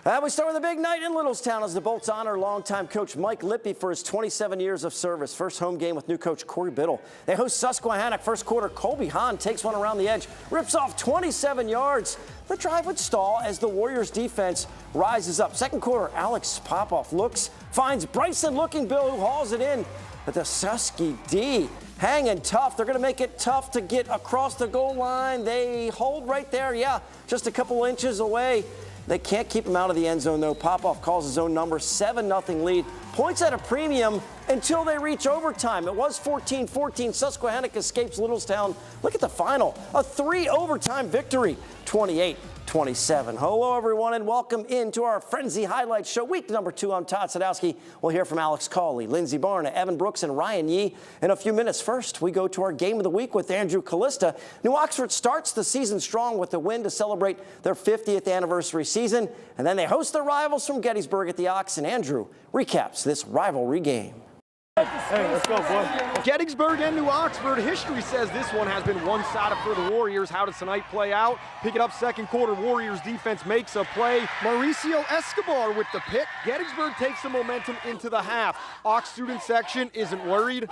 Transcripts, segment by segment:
We start with a big night in Littlestown as the Bolts honor longtime coach Mike Lippy for his 27 years of service. First home game with new coach Corey Biddle. They host Susquehannock. First quarter, Colby Hahn takes one around the edge, rips off 27 yards. The drive would stall as the Warriors defense rises up. Second quarter, Alex Popoff looks, finds Bryson looking Bill who hauls it in. But the Susky D hanging tough. They're going to make it tough to get across the goal line. They hold right there. Yeah, just a couple inches away. They can't keep him out of the end zone, though. Popoff calls his own number, 7-0 lead. Points at a premium until they reach overtime. It was 14-14. Susquehannock escapes Littlestown. Look at the final, a 3-overtime victory, 28-27. Hello, everyone, and welcome into our Frenzy Highlights Show. Week number 2, I'm Todd Sadowski. We'll hear from Alex Cawley, Lindsey Barna, Evan Brooks, and Ryan Yee in a few minutes. First, we go to our Game of the Week with Andrew Callista. New Oxford starts the season strong with a win to celebrate their 50th anniversary season, and then they host their rivals from Gettysburg at the Ox, and Andrew recaps this rivalry game. Hey, let's go, boy. Gettysburg and New Oxford. History says this one has been one-sided for the Warriors. How does tonight play out? Pick it up second quarter. Warriors defense makes a play. Mauricio Escobar with the pick. Gettysburg takes the momentum into the half. Ox student section isn't worried.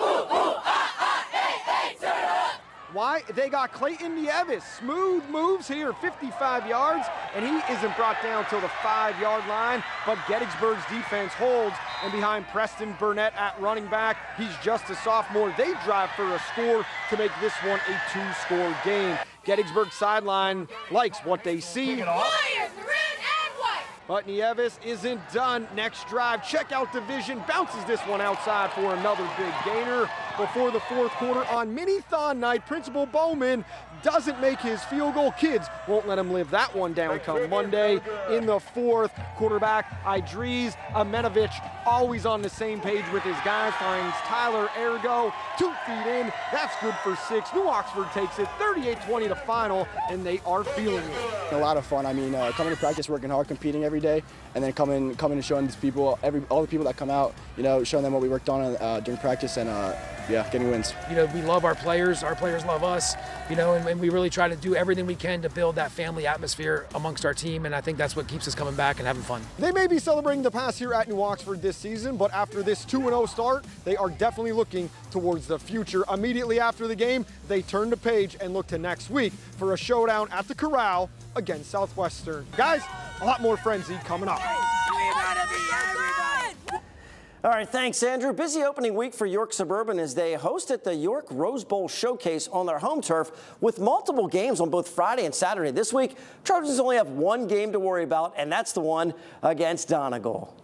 Why? They got Clayton Nieves. Smooth moves here, 55 yards, and he isn't brought down till the 5-yard line, but Gettysburg's defense holds, and behind Preston Burnett at running back, he's just a sophomore. They drive for a score to make this one a 2-score game. Gettysburg sideline likes what they see. But Nieves isn't done. Next drive, check out division, bounces this one outside for another big gainer. Before the fourth quarter on Mini-Thon night, Principal Bowman doesn't make his field goal. Kids won't let him live that one down come Monday. In the fourth, quarterback Idris Amenovich always on the same page with his guys, finds Tyler Ergo 2 feet in. That's good for 6. New Oxford takes it 38-20 to final, and they are feeling it. A lot of fun. I mean, coming to practice, working hard, competing every day, and then coming and showing these people, all the people that come out, showing them what we worked on during practice, and yeah, getting wins. We love our players love us, and we really try to do everything we can to build that family atmosphere amongst our team, and I think that's what keeps us coming back and having fun. They may be celebrating the past here at New Oxford this season, but after this 2-0 start, they are definitely looking towards the future. Immediately after the game, they turn the page and look to next week for a showdown at the Corral against Southwestern. Guys, a lot more Frenzy coming up. All right, thanks, Andrew. Busy opening week for York Suburban as they hosted the York Rose Bowl Showcase on their home turf with multiple games on both Friday and Saturday. This week, Trojans only have one game to worry about, and that's the one against Donegal.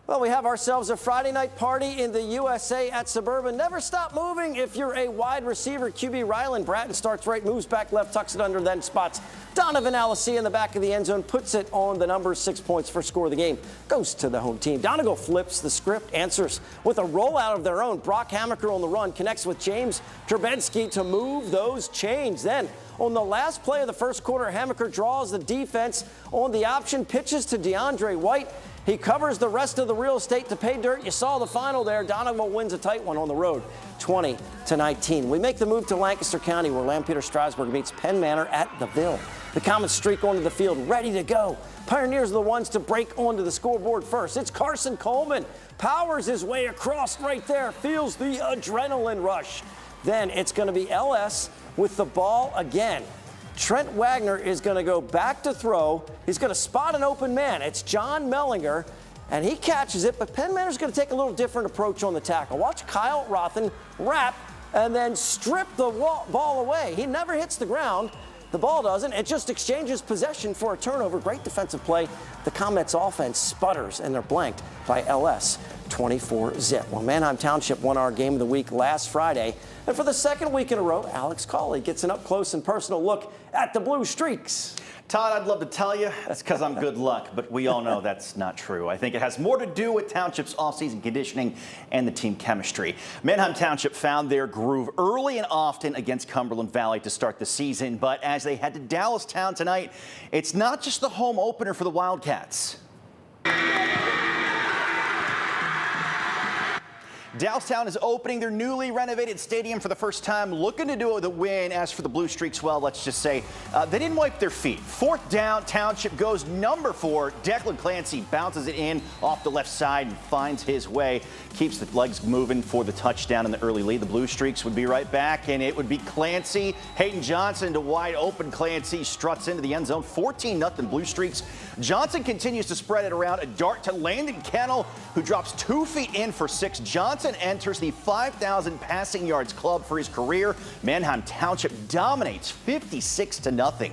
Well, we have ourselves a Friday night party in the USA at Suburban. Never stop moving if you're a wide receiver. QB Rylan Bratton starts right, moves back left, tucks it under, then spots Donovan Alessia in the back of the end zone, puts it on the number, 6 points for score of the game. Goes to the home team. Donegal flips the script, answers with a rollout of their own. Brock Hamaker on the run, connects with James Trubensky to move those chains. Then on the last play of the first quarter, Hamaker draws the defense on the option, pitches to DeAndre White. He covers the rest of the real estate to pay dirt. You saw the final there. Donegal wins a tight one on the road, 20-19. We make the move to Lancaster County where Lampeter-Strasburg meets Penn Manor at the Ville. The Comets streak onto the field, ready to go. Pioneers are the ones to break onto the scoreboard first. It's Carson Coleman. Powers his way across right there. Feels the adrenaline rush. Then it's going to be LS with the ball again. Trent Wagner is going to go back to throw. He's going to spot an open man. It's John Mellinger, and he catches it, but Penn Manor's going to take a little different approach on the tackle. Watch Kyle Rothen wrap and then strip the ball away. He never hits the ground. The ball doesn't. It just exchanges possession for a turnover. Great defensive play. The Comets offense sputters, and they're blanked by LS 24-zip. Well, Manheim-Township won our Game of the Week last Friday. And for the second week in a row, Alex Cawley gets an up-close and personal look at the Blue Streaks. Todd, I'd love to tell you that's because I'm good luck, but we all know that's not true. I think it has more to do with Township's offseason conditioning and the team chemistry. Manheim Township found their groove early and often against Cumberland Valley to start the season, but as they head to Dallastown tonight, it's not just the home opener for the Wildcats. Downtown is opening their newly renovated stadium for the first time, looking to do the win. As for the Blue Streaks, well, let's just say they didn't wipe their feet. Fourth down, Township goes number 4. Declan Clancy bounces it in off the left side and finds his way. Keeps the legs moving for the touchdown in the early lead. The Blue Streaks would be right back, and it would be Clancy. Hayden Johnson to wide open Clancy. Struts into the end zone. 14-0 Blue Streaks. Johnson continues to spread it around. A dart to Landon Kennel, who drops 2 feet in for 6. Johnson enters the 5,000 passing yards club for his career. Manheim-Township dominates 56-0.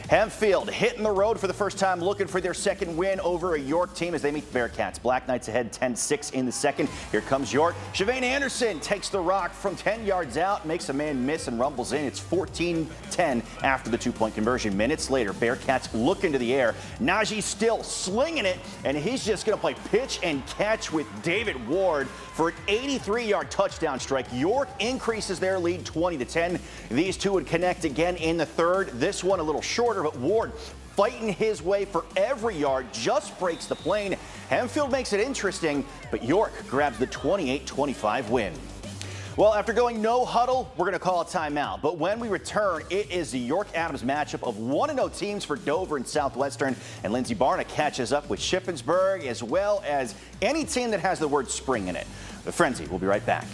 Hempfield hitting the road for the first time, looking for their second win over a York team as they meet the Bearcats. Black Knights ahead 10-6 in the second. Here comes York. Shavane Anderson takes the rock from 10 yards out, makes a man miss and rumbles in. It's 14-10 after the 2-point conversion. Minutes later, Bearcats look into the air. Najee still slinging it, and he's just going to play pitch and catch with David Ward for an 83-yard touchdown strike. York increases their lead 20-10. These two would connect again in the third. This one a little shorter, but Ward fighting his way for every yard, just breaks the plane. Hempfield makes it interesting, but York grabs the 28-25 win. Well, after going no huddle, we're going to call a timeout. But when we return, it is the York-Adams matchup of 1-0 teams for Dover and Southwestern. And Lindsey Barna catches up with Shippensburg, as well as any team that has the word spring in it. The Frenzy will be right back.